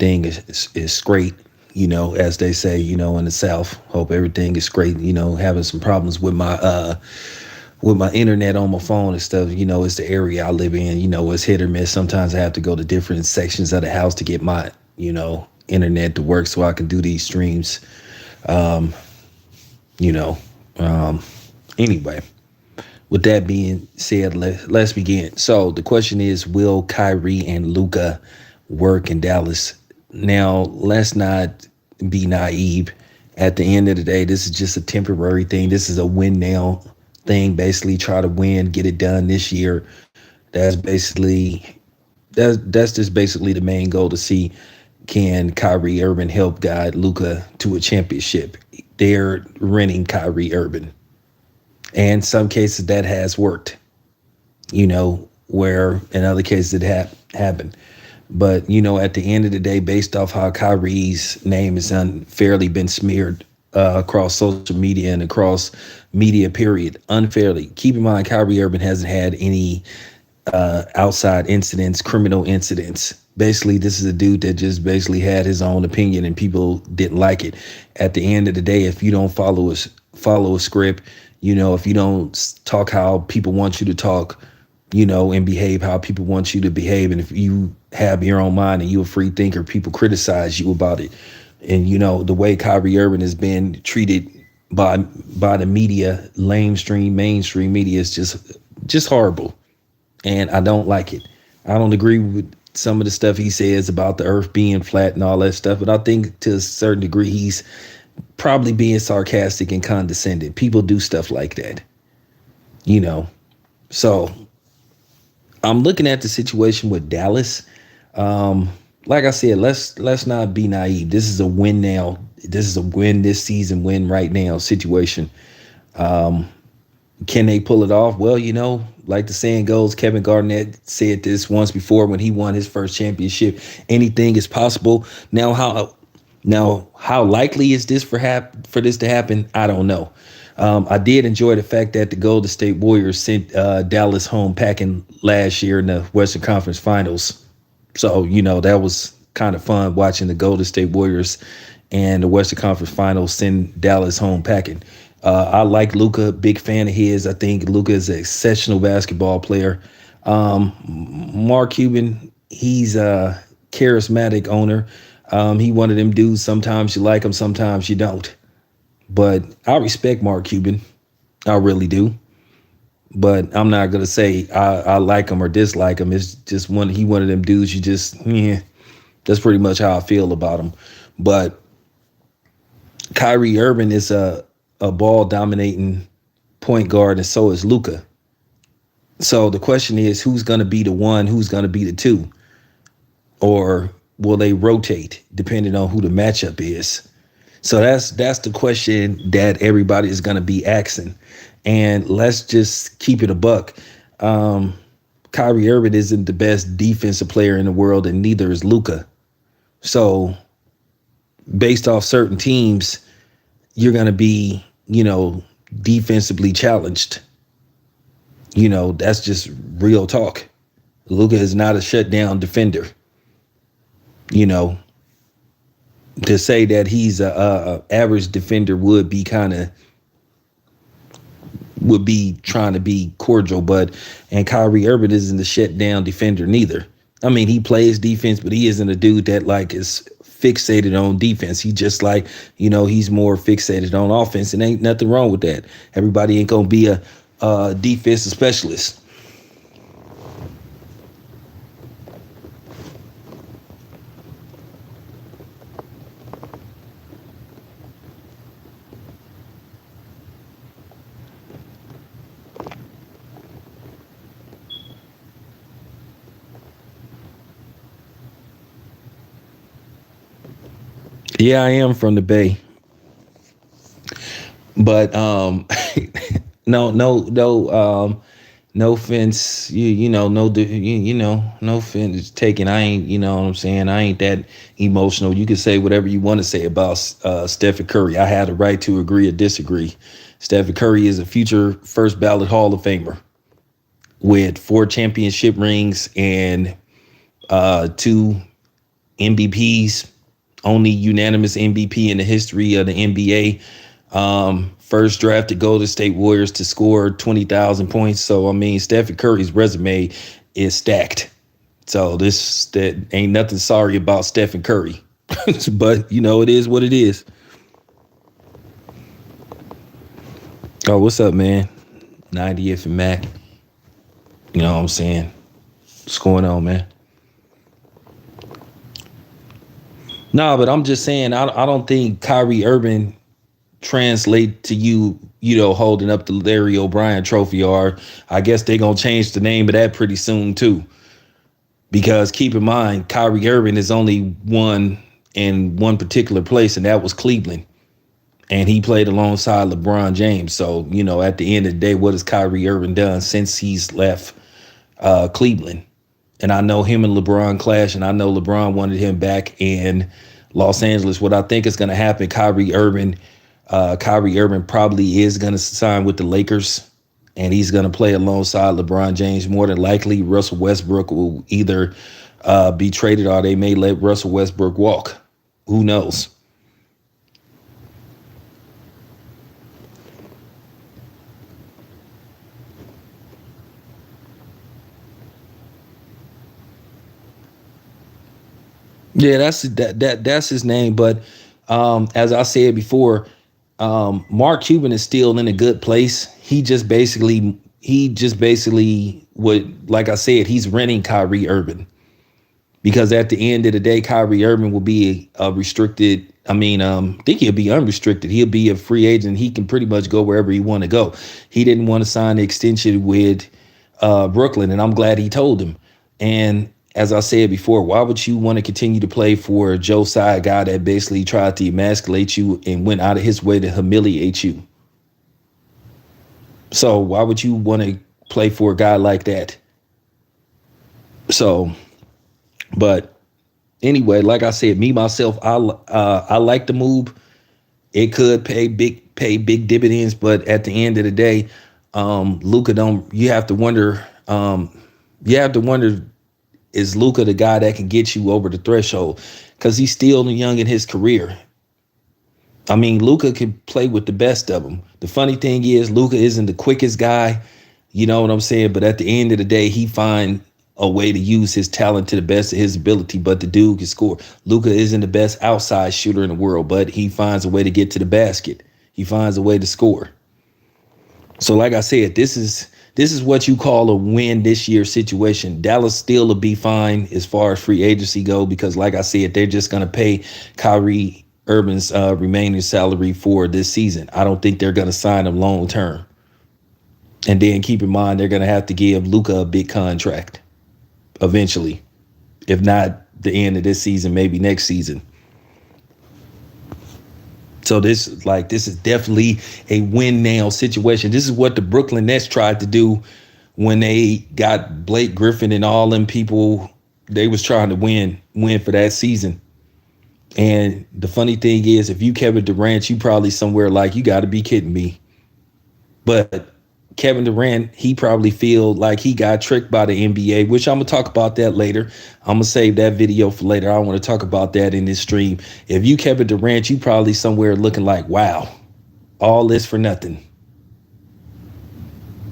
everything is great. As they say, in the South. Hope everything is great. Having some problems with my internet on my phone and stuff. It's the area I live in. It's hit or miss. Sometimes I have to go to different sections of the house to get my internet to work so I can do these streams. Um, you know. Um, anyway, with that being said, let's begin. So the question is, will Kyrie and Luka work in Dallas? Now, let's not be naive. At the end of the day, this is just a temporary thing. This is a win now thing. Basically, try to win, get it done this year. That's basically that's just basically the main goal, to see can Kyrie Irving help guide Luka to a championship. They're renting Kyrie Irving. And in some cases that has worked, where in other cases it happened. But, at the end of the day, based off how Kyrie's name has unfairly been smeared across social media and across media, period, unfairly. Keep in mind, Kyrie Irving hasn't had any outside incidents, criminal incidents. Basically, this is a dude that just basically had his own opinion and people didn't like it. At the end of the day, if you don't follow a script, if you don't talk how people want you to talk, and behave how people want you to behave, and if you have your own mind and you're a free thinker, people criticize you about it. And the way Kyrie Irving has been treated by the media, mainstream media, is just horrible. And I don't like it. I don't agree with some of the stuff he says about the earth being flat and all that stuff, but I think to a certain degree he's probably being sarcastic and condescending. People do stuff like that, So I'm looking at the situation with Dallas. Like I said, let's not be naive. This is a win now. This is a win this season, win right now situation. Can they pull it off? Well, like the saying goes, Kevin Garnett said this once before when he won his first championship. Anything is possible. Now, how likely is this for this to happen? I don't know. I did enjoy the fact that the Golden State Warriors sent Dallas home packing last year in the Western Conference Finals. So, that was kind of fun watching the Golden State Warriors and the Western Conference Finals send Dallas home packing. I like Luka, big fan of his. I think Luka is an exceptional basketball player. Mark Cuban, he's a charismatic owner. He one of them dudes, sometimes you like him, sometimes you don't. But I respect Mark Cuban. I really do. But I'm not going to say I like him or dislike him. It's just one of them dudes you just, that's pretty much how I feel about him. But Kyrie Irving is a ball dominating point guard, and so is Luka. So the question is, who's going to be the one, who's going to be the two? Or will they rotate depending on who the matchup is? So that's the question that everybody is going to be asking. And let's just keep it a buck. Kyrie Irving isn't the best defensive player in the world, and neither is Luka. So based off certain teams, you're going to be, defensively challenged. That's just real talk. Luka is not a shutdown defender. To say that he's a average defender would be trying to be cordial, and Kyrie Irving isn't a shutdown defender neither. I mean, he plays defense, but he isn't a dude that is fixated on defense. He just he's more fixated on offense, and ain't nothing wrong with that. Everybody ain't gonna be a defensive specialist. Yeah, I am from the Bay, but no offense, no offense taken. I ain't, what I'm saying, I ain't that emotional. You can say whatever you want to say about Stephen Curry. I had a right to agree or disagree. Stephen Curry is a future first ballot Hall of Famer with 4 championship rings and 2 MVPs, only unanimous MVP in the history of the NBA. First drafted Golden State Warriors to score 20,000 points. So, I mean, Stephen Curry's resume is stacked. So that ain't nothing sorry about Stephen Curry. But, it is what it is. Oh, what's up, man? 90th and Mac. You know what I'm saying? What's going on, man? No, but I'm just saying, I don't think Kyrie Irving translate to you, holding up the Larry O'Brien trophy, or I guess they're going to change the name of that pretty soon too. Because keep in mind, Kyrie Irving is only one in one particular place, and that was Cleveland. And he played alongside LeBron James. So, at the end of the day, what has Kyrie Irving done since he's left Cleveland? And I know him and LeBron clash, and I know LeBron wanted him back in Los Angeles. What I think is going to happen, Kyrie Irving probably is going to sign with the Lakers, and he's going to play alongside LeBron James. More than likely, Russell Westbrook will either be traded, or they may let Russell Westbrook walk. Who knows? Yeah, that's his name. But as I said before, Mark Cuban is still in a good place. He just basically would, like I said, he's renting Kyrie Irving, because at the end of the day, Kyrie Irving will be a restricted. I think he'll be unrestricted. He'll be a free agent. He can pretty much go wherever he want to go. He didn't want to sign the extension with Brooklyn, and I'm glad he told him. And as I said before, why would you want to continue to play for Joe Tsai, a guy that basically tried to emasculate you and went out of his way to humiliate you? So why would you want to play for a guy like that? So, but anyway, like I said, me myself, I like the move. It could pay big dividends, but at the end of the day, Luka don't. You have to wonder. Is Luka the guy that can get you over the threshold? Because he's still young in his career. I mean, Luka can play with the best of them. The funny thing is, Luka isn't the quickest guy. You know what I'm saying? But at the end of the day, he find a way to use his talent to the best of his ability. But the dude can score. Luka isn't the best outside shooter in the world, but he finds a way to get to the basket. He finds a way to score. So like I said, this is what you call a win this year situation. Dallas still will be fine as far as free agency go, because like I said, they're just going to pay Kyrie Irving's remaining salary for this season. I don't think they're going to sign him long term. And then keep in mind, they're going to have to give Luka a big contract eventually. If not the end of this season, maybe next season. So this is definitely a win now situation. This is what the Brooklyn Nets tried to do when they got Blake Griffin and all them people. They was trying to win for that season. And the funny thing is, if you Kevin Durant, you probably somewhere like, you got to be kidding me. But Kevin Durant, he probably feel like he got tricked by the NBA, which I'm going to talk about that later. I'm going to save that video for later. I want to talk about that in this stream. If you Kevin Durant, you probably somewhere looking like, wow, all this for nothing.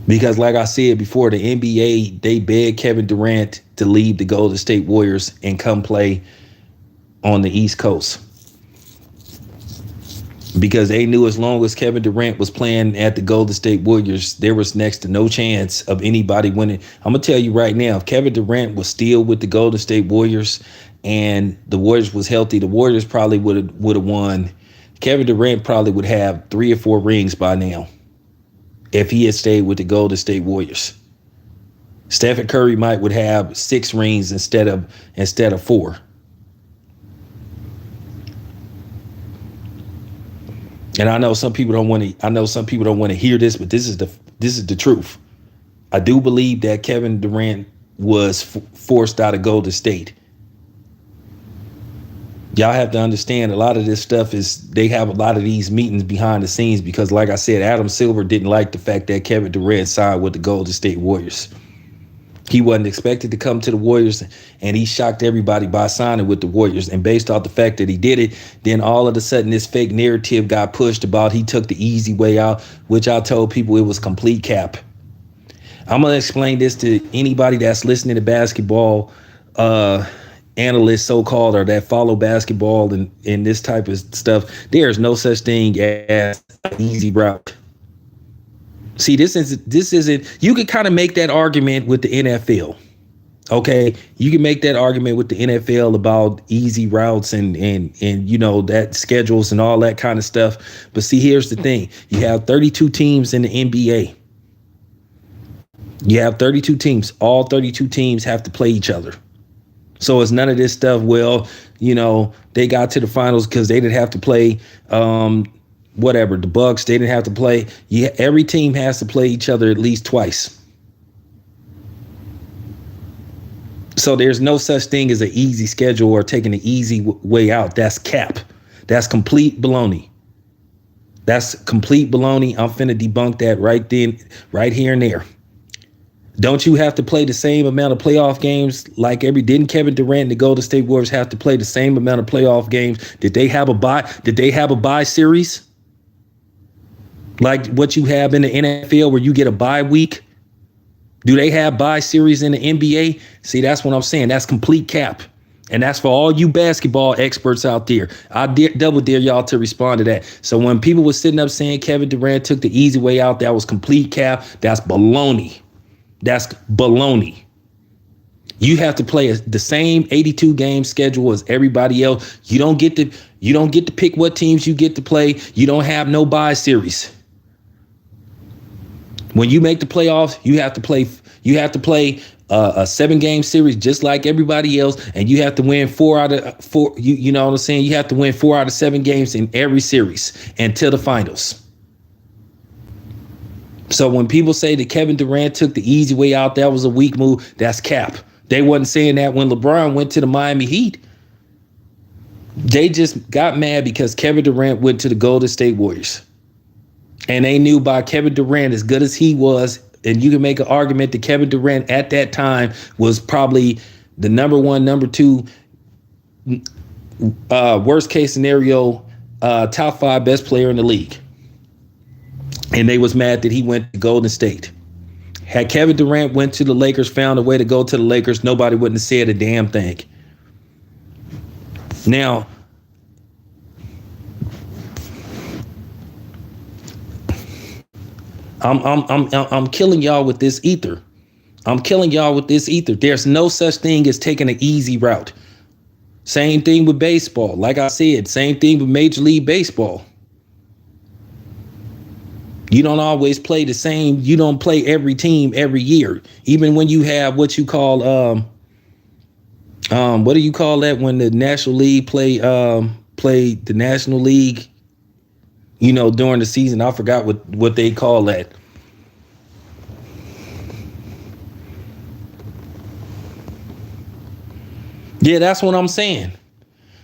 Because like I said before, the NBA, they begged Kevin Durant to leave the Golden State Warriors and come play on the East Coast. Because they knew as long as Kevin Durant was playing at the Golden State Warriors, there was next to no chance of anybody winning. I'm going to tell you right now, if Kevin Durant was still with the Golden State Warriors and the Warriors was healthy, the Warriors probably would have won. Kevin Durant probably would have 3 or 4 rings by now if he had stayed with the Golden State Warriors. Stephen Curry would have 6 rings instead of 4. And I know some people don't want to hear this, but this is the truth. I do believe that Kevin Durant was forced out of Golden State. Y'all have to understand, a lot of this stuff they have a lot of these meetings behind the scenes, because like I said, Adam Silver didn't like the fact that Kevin Durant signed with the Golden State Warriors. He wasn't expected to come to the Warriors, and he shocked everybody by signing with the Warriors. And based off the fact that he did it, then all of a sudden this fake narrative got pushed about he took the easy way out, which I told people it was complete cap. I'm going to explain this to anybody that's listening to basketball analysts, so-called, or that follow basketball and this type of stuff. There's no such thing as an easy route. See, this isn't. You could kind of make that argument with the NFL. Okay, you can make that argument with the NFL about easy routes and that schedules and all that kind of stuff. But see, here's the thing: you have 32 teams in the NBA. You have 32 teams. All 32 teams have to play each other. So it's none of this stuff. Well, they got to the finals because they didn't have to play. Whatever, the Bucks, they didn't have to play. Yeah, every team has to play each other at least twice. So there's no such thing as an easy schedule or taking the easy way out. That's cap. That's complete baloney. That's complete baloney. I'm finna debunk that right then, right here and there. Don't you have to play the same amount of playoff games like didn't Kevin Durant and the Golden State Warriors have to play the same amount of playoff games? Did they have a bye series? Like what you have in the NFL where you get a bye week? Do they have bye series in the NBA? See, that's what I'm saying. That's complete cap. And that's for all you basketball experts out there. I double dare y'all to respond to that. So when people were sitting up saying Kevin Durant took the easy way out, that was complete cap. That's baloney. That's baloney. You have to play the same 82 game schedule as everybody else. You don't get to pick what teams you get to play. You don't have no bye series. When you make the playoffs, you have to play a 7-game series just like everybody else, and you have to win 4 out of 4. You know what I'm saying? You have to win 4 out of 7 games in every series until the finals. So when people say that Kevin Durant took the easy way out, that was a weak move, that's cap. They wasn't saying that when LeBron went to the Miami Heat. They just got mad because Kevin Durant went to the Golden State Warriors. And they knew by Kevin Durant, as good as he was, and you can make an argument that Kevin Durant at that time was probably the number 1, number 2, worst case scenario, top 5 best player in the league. And they was mad that he went to Golden State. Had Kevin Durant went to the Lakers, found a way to go to the Lakers, nobody wouldn't have said a damn thing. Now, I'm killing y'all with this ether. There's no such thing as taking an easy route. Same thing with baseball. Like I said, same thing with Major League Baseball. You don't always play the same. You don't play every team every year. Even when you have what you call what do you call that when the National League play the National League, during the season? I forgot what they call that. Yeah, that's what I'm saying.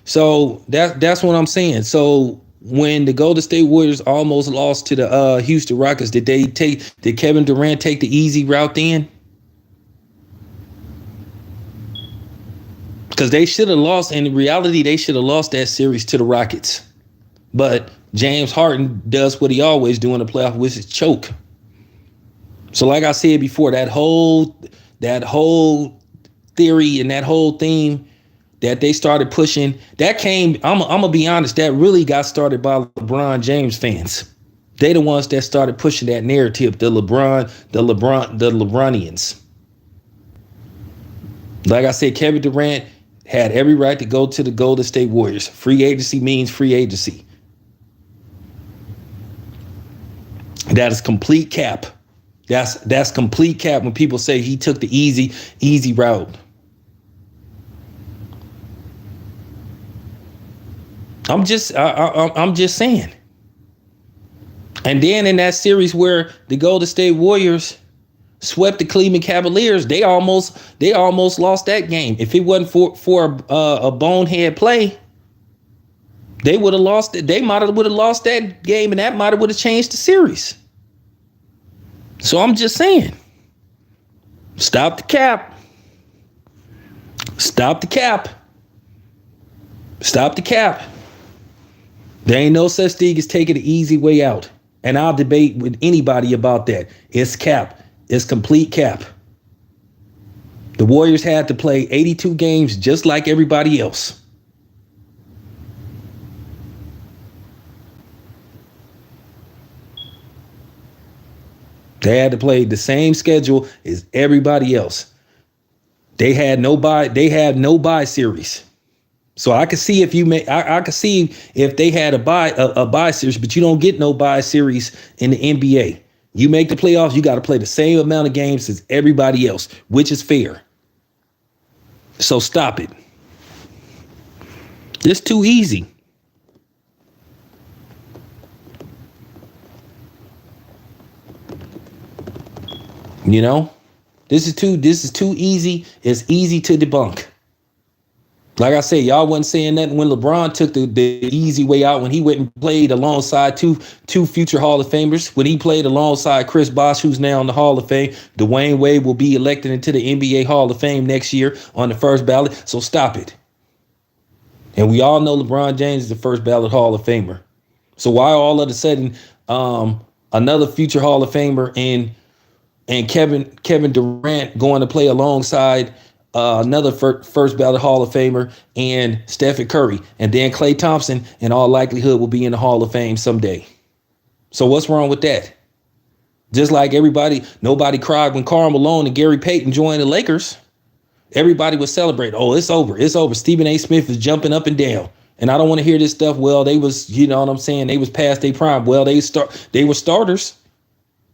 So that's what I'm saying. So when the Golden State Warriors almost lost to the Houston Rockets, did Kevin Durant take the easy route then? Because they should have lost. In reality, they should have lost that series to the Rockets. But James Harden does what he always do in the playoff, which is choke. So like I said before, that whole theory and that whole theme that they started pushing, that came, I'm gonna be honest, that really got started by LeBron James fans. They the ones that started pushing that narrative, the LeBronians. Like I said, Kevin Durant had every right to go to the Golden State Warriors. Free agency means free agency. That is complete cap. That's complete cap when people say he took the easy route. I'm just saying. And then in that series where the Golden State Warriors swept the Cleveland Cavaliers, they almost lost that game. If it wasn't for a bonehead play, they would have lost it. They would have lost that game, and that might have would have changed the series. So I'm just saying. Stop the cap. Stop the cap. Stop the cap. There ain't no such thing as taking the easy way out. And I'll debate with anybody about that. It's cap. It's complete cap. The Warriors had to play 82 games just like everybody else. They had to play the same schedule as everybody else. They had no bye series. So I could see if you may I could see if they had a bye series, but you don't get no bye series in the NBA. You make the playoffs, you got to play the same amount of games as everybody else, which is fair. So stop it. It's too easy. You know, this is too easy. It's easy to debunk. Like I said, y'all wasn't saying nothing when LeBron took the easy way out, when he went and played alongside two future Hall of Famers, when he played alongside Chris Bosh, who's now in the Hall of Fame. Dwayne Wade will be elected into the NBA Hall of Fame next year on the first ballot. So stop it. And we all know LeBron James is the first ballot Hall of Famer. So why all of a sudden another future Hall of Famer and Kevin Durant going to play alongside another first ballot Hall of Famer and Stephen Curry, and then Klay Thompson in all likelihood will be in the Hall of Fame someday. So what's wrong with that? Just like nobody cried when Karl Malone and Gary Payton joined the Lakers. Everybody was celebrating. Oh, it's over. It's over. Stephen A. Smith is jumping up and down. And I don't want to hear this stuff. Well, they was, you know what I'm saying? They was past their prime. Well, they were starters.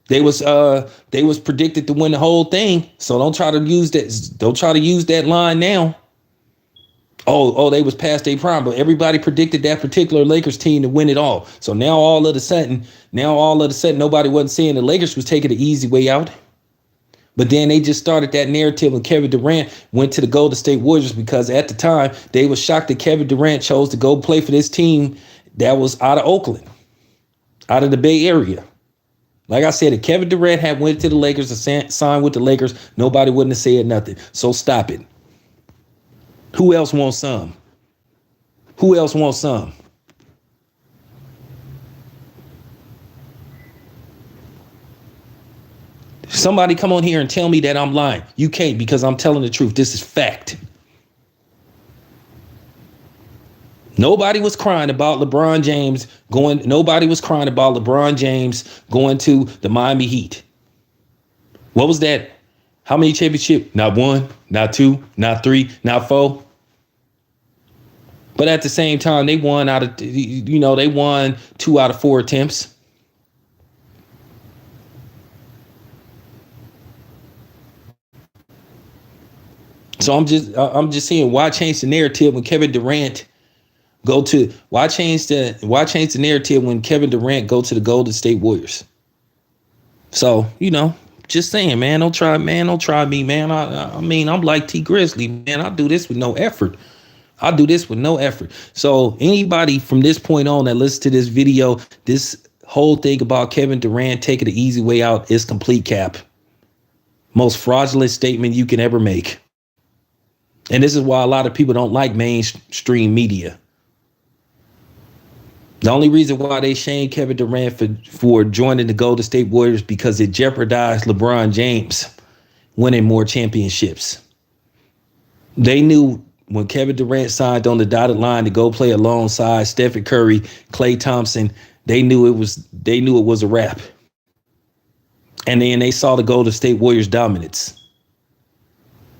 They was predicted to win the whole thing. So don't try to use that line now. Oh, they was past their prime, but everybody predicted that particular Lakers team to win it all. So now all of a sudden, nobody wasn't saying the Lakers was taking the easy way out. But then they just started that narrative when Kevin Durant went to the Golden State Warriors, because at the time they was shocked that Kevin Durant chose to go play for this team that was out of Oakland, out of the Bay Area. Like I said, if Kevin Durant had went to the Lakers and signed with the Lakers, nobody wouldn't have said nothing. So stop it. Who else wants some? Who else wants some? Somebody come on here and tell me that I'm lying. You can't, because I'm telling the truth. This is fact. Nobody was crying about LeBron James going. Nobody was crying about LeBron James going to the Miami Heat. What was that? How many championships? Not one, not two, not three, not four. But at the same time, they won they won 2 out of 4 attempts. So I'm just saying, why change the narrative when Kevin Durant why change the narrative when Kevin Durant go to the Golden State Warriors? So, just saying, man, don't try me, man. I mean, I'm like T Grizzly, man. I do this with no effort. So anybody from this point on that listens to this video, this whole thing about Kevin Durant taking the easy way out is complete cap. Most fraudulent statement you can ever make. And this is why a lot of people don't like mainstream media. The only reason why they shamed Kevin Durant for joining the Golden State Warriors because it jeopardized LeBron James winning more championships. They knew when Kevin Durant signed on the dotted line to go play alongside Stephen Curry, Klay Thompson, they knew it was a wrap. And then they saw the Golden State Warriors dominance.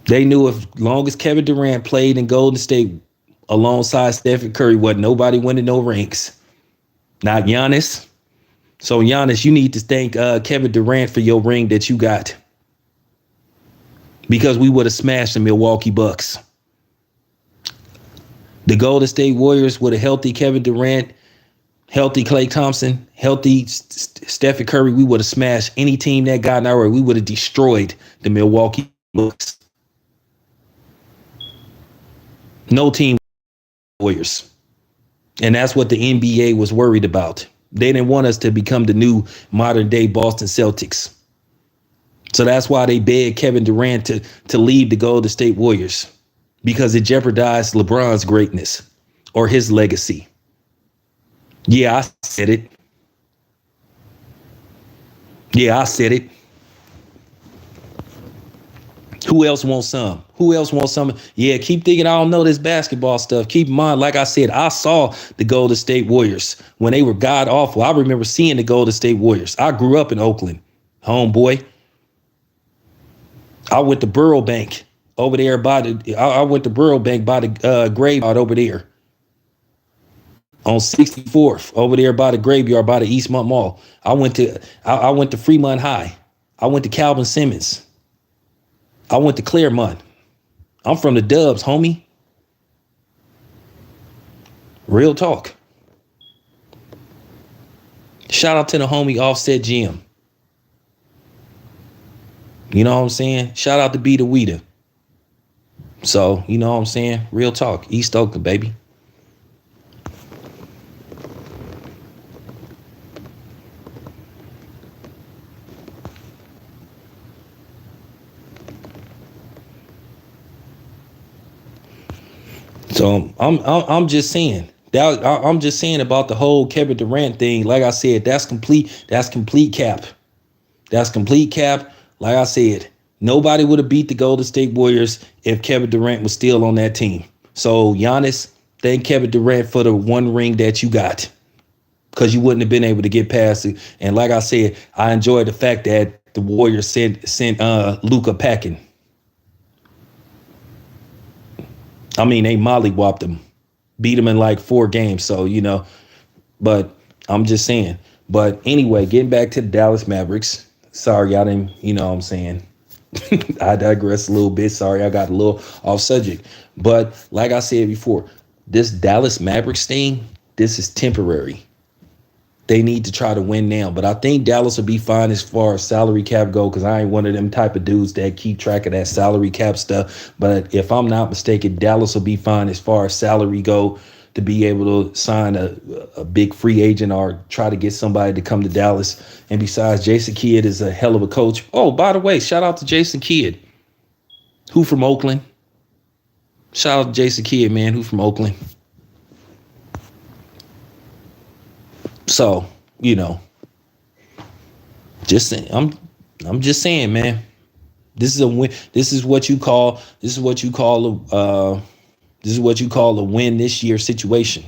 They knew as long as Kevin Durant played in Golden State alongside Stephen Curry, wasn't nobody winning no rings. Not Giannis. So Giannis, you need to thank Kevin Durant for your ring that you got, because we would have smashed the Milwaukee Bucks. The Golden State Warriors with a healthy Kevin Durant, healthy Klay Thompson, healthy Stephen Curry, we would have smashed any team that got in our way. We would have destroyed the Milwaukee Bucks. No team Warriors. And that's what the NBA was worried about. They didn't want us to become the new modern day Boston Celtics. So that's why they begged Kevin Durant to leave the Golden State Warriors, because it jeopardized LeBron's greatness or his legacy. Yeah, I said it. Yeah, I said it. Who else wants some? Who else wants some? Yeah, keep thinking I don't know this basketball stuff. Keep in mind, like I said, I saw the Golden State Warriors when they were god awful. I remember seeing the Golden State Warriors. I grew up in Oakland, homeboy. I went to Burrowbank over there by the. I went to Burrowbank by the graveyard over there on 64th over there by the graveyard by the Eastmont Mall. I went to Fremont High. I went to Calvin Simmons. I went to Claremont. I'm from the Dubs, homie. Real talk. Shout out to the homie Offset Gym. You know what I'm saying? Shout out to Be the Weeda. So, you know what I'm saying? Real talk. East Oakland, baby. So I'm just saying that I'm just saying about the whole Kevin Durant thing. Like I said, that's complete. That's complete cap. That's complete cap. Like I said, nobody would have beat the Golden State Warriors if Kevin Durant was still on that team. So Giannis, thank Kevin Durant for the one ring that you got, because you wouldn't have been able to get past it. And like I said, I enjoyed the fact that the Warriors sent Luka packing. I mean, they mollywopped him, beat him in like 4 games. So, you know, but I'm just saying. But anyway, getting back to the Dallas Mavericks. Sorry, I didn't, you know what I'm saying? I digress a little bit. Sorry, I got a little off subject. But like I said before, this Dallas Mavericks thing, this is temporary. They need to try to win now. But I think Dallas will be fine as far as salary cap go, because I ain't one of them type of dudes that keep track of that salary cap stuff. But if I'm not mistaken, Dallas will be fine as far as salary go to be able to sign a big free agent or try to get somebody to come to Dallas. And besides, Jason Kidd is a hell of a coach. Oh, by the way, shout out to Jason Kidd, who from Oakland. Shout out to Jason Kidd, man, who from Oakland. So, you know, just saying, I'm just saying, man. This is a win. This is what you call a win this year situation.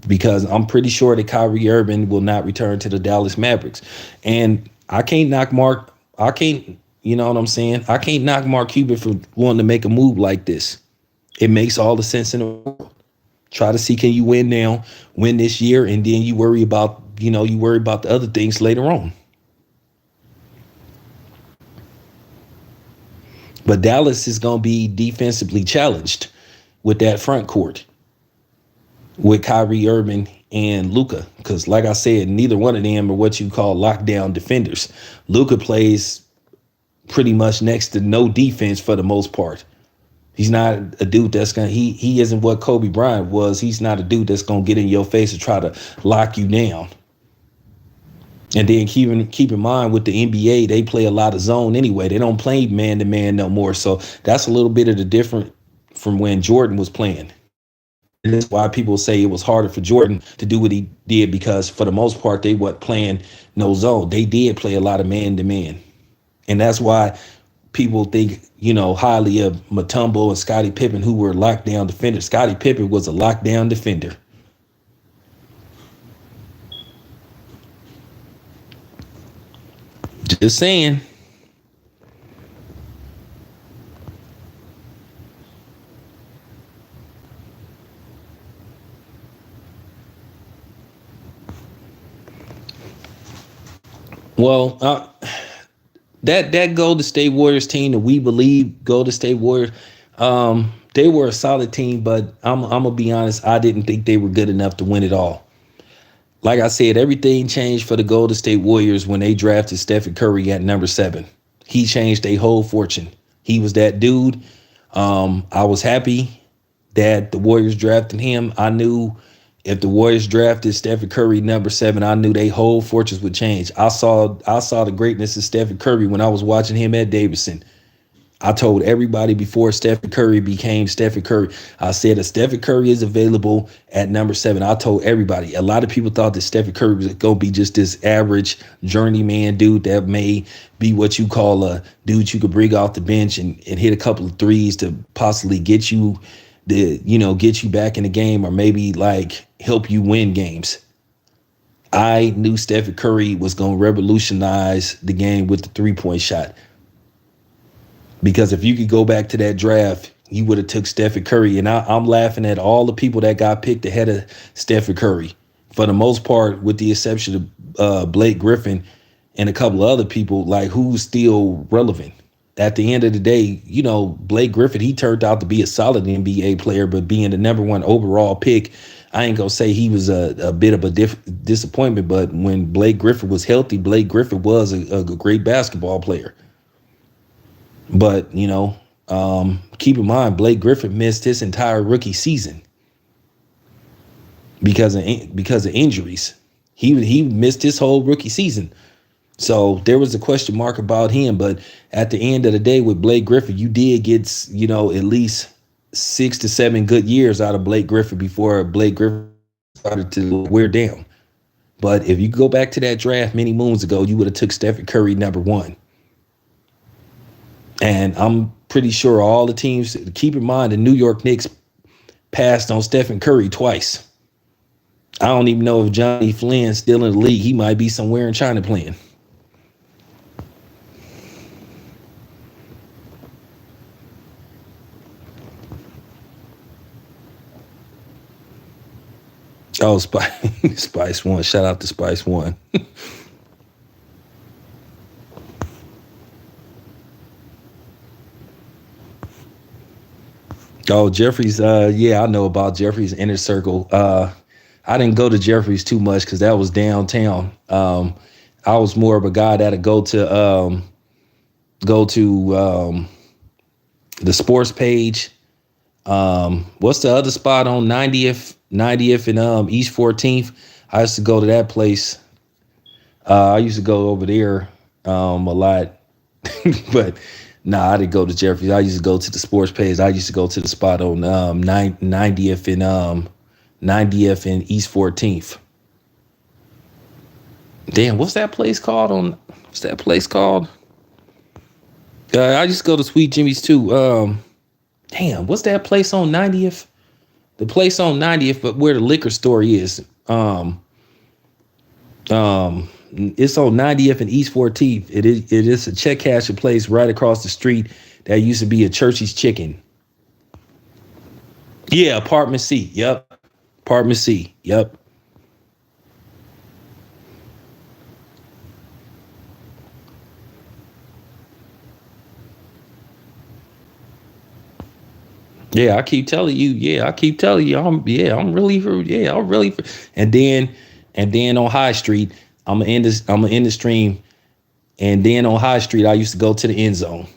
Because I'm pretty sure that Kyrie Irving will not return to the Dallas Mavericks. And I can't knock Mark. You know what I'm saying? I can't knock Mark Cuban for wanting to make a move like this. It makes all the sense in the world. Try to see, can you win now, win this year, and then you worry about the other things later on. But Dallas is going to be defensively challenged with that front court with Kyrie Irving and Luka, because like I said, neither one of them are what you call lockdown defenders. Luka plays pretty much next to no defense for the most part. He's not a dude that's going to, he isn't what Kobe Bryant was. He's not a dude that's going to get in your face and try to lock you down. And then keep in mind with the NBA, they play a lot of zone anyway. They don't play man to man no more. So that's a little bit of the different from when Jordan was playing. And that's why people say it was harder for Jordan to do what he did, because for the most part, they weren't playing no zone. They did play a lot of man to man. And that's why people think, you know, highly of Mutombo and Scottie Pippen, who were lockdown defenders. Scottie Pippen was a lockdown defender. Just saying. Well, that Golden State Warriors team that we believe Golden State Warriors, they were a solid team, but I'm gonna be honest, I didn't think they were good enough to win it all. Like I said, everything changed for the Golden State Warriors when they drafted Stephen Curry at number 7. He changed their whole fortune. He was that dude. I was happy that the Warriors drafted him. I knew If the Warriors drafted Stephen Curry number 7, I knew their whole fortunes would change. I saw the greatness of Stephen Curry when I was watching him at Davidson. I told everybody before Stephen Curry became Stephen Curry, I said if Stephen Curry is available at number 7, I told everybody. A lot of people thought that Stephen Curry was going to be just this average journeyman dude that may be what you call a dude you could bring off the bench and hit a couple of threes to possibly get you get you back in the game or maybe like help you win games. I knew Stephen Curry was going to revolutionize the game with the 3-point shot. Because if you could go back to that draft, you would have took Stephen Curry. And I'm laughing at all the people that got picked ahead of Stephen Curry. For the most part, with the exception of Blake Griffin and a couple of other people, like who's still relevant. At the end of the day, Blake Griffin, he turned out to be a solid NBA player, but being the number 1 overall pick, I ain't going to say he was a bit of a disappointment. But when Blake Griffin was healthy, Blake Griffin was a great basketball player. But, keep in mind, Blake Griffin missed his entire rookie season because of injuries. He missed his whole rookie season. So there was a question mark about him. But at the end of the day, with Blake Griffin, you did get, at least 6 to 7 good years out of Blake Griffin before Blake Griffin started to wear down. But if you go back to that draft many moons ago, you would have took Stephen Curry number 1. And I'm pretty sure all the teams, keep in mind, the New York Knicks passed on Stephen Curry twice. I don't even know if Johnny Flynn's still in the league. He might be somewhere in China playing. Oh, Spice One. Shout out to Spice One. Oh, Jeffries. Yeah, I know about Jeffries Inner Circle. I didn't go to Jeffries too much because that was downtown. I was more of a guy that'd go to the sports page. What's the other spot on 90th and East 14th? I used to go to that place. I used to go over there a lot, but nah, I didn't go to Jeffries. I used to go to the sports page. I used to go to the spot on 90th and East 14th. Damn, what's that place called? I used to go to Sweet Jimmy's too. Damn, what's that place on 90th? The place on 90th, but where the liquor store is. It's on 90th and East 14th. It is a check cashing place right across the street that used to be a Churchy's Chicken. Yeah, Apartment C. Yep. Apartment C. Yep. Yeah, I keep telling you. Yeah, I keep telling you. I'm really for. Yeah, I'm really for. And then on High Street, I'm gonna end the stream. And then on High Street, I used to go to the end zone.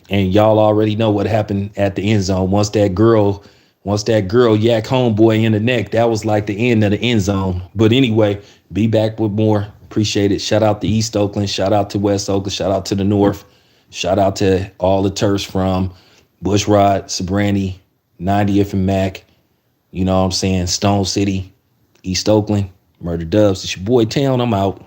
And y'all already know what happened at the end zone. Once that girl yak homeboy in the neck, that was like the end of the end zone. But anyway, be back with more. Appreciate it. Shout out to East Oakland. Shout out to West Oakland. Shout out to the North. Shout out to all the turfs from Bushrod, Sabrani, 90th and Mac. You know what I'm saying? Stone City, East Oakland, Murder Dubs. It's your boy Town. I'm out.